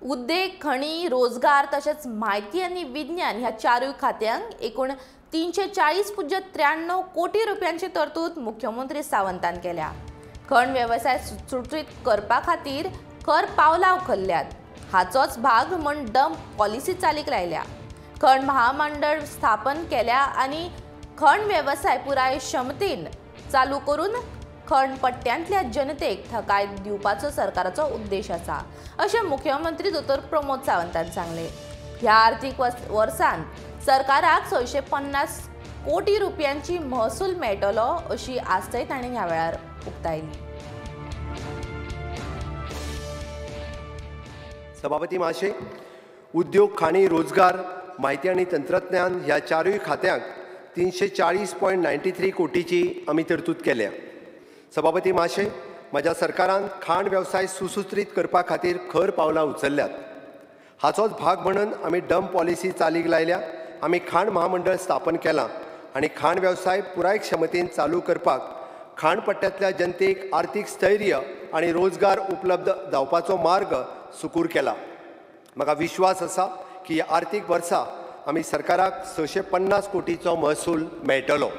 उद्देग, खणी, रोजगार तसेच माहिती आणि विज्ञान ह्या चारूय खात्यांक एकूण 340.93 कोटी रुपयांची तरतूद मुख्यमंत्री सावंतान केल्या। खण व्यवसाय सुटसुटीत करपा खातीर खर पावलां उखल्ल्यात। हाचोच भाग म्हण डंप पॉलिसी चालीक लायल्या। खण महामंडळ स्थापन केल्या आणि खण व्यवसाय पुराय क्षमतेन चालू करून खण पट्ट्यांतल्या जनतेक थाकाय दिवपाचो सरकाराचो उद्देश आसा, अशें मुख्यमंत्री दोतोर प्रमोद सावंतान सांगले। ह्या आर्थीक वर्सान सरकाराक 650 कोटी रुपयांची महसूल मेळटलो अशी आस्तय तांणी ह्या वेळार उक्तायली। सभापती महाशय, उद्योग, खाणी, रोजगार, माहिती आणि तंत्रज्ञान ह्या चारूय खात्यांक 340.93 कोटीची आमी तरतूद केल्या। सभापती महाशय, म्हज्या सरकारान खाण वेवसाय सुसूत्रीत करपा खातीर खर पावलां उचल्ल्यात। हाचोच भाग म्हणून आमी डंप पॉलिसी चालीक लायल्या। आमी खाण महामंडळ स्थापन केलां आनी खाण वेवसाय पुराय क्षमतेन चालू करपाक खाण पट्ट्यांतल्या जनतेक आर्थीक स्थैर्य आनी रोजगार उपलब्ध जावपाचो मार्ग सुकूर केला। म्हाका विश्वास आसा की ह्या आर्थीक वर्सा आमी सरकाराक 650 कोटीचो महसूल मेळटलो।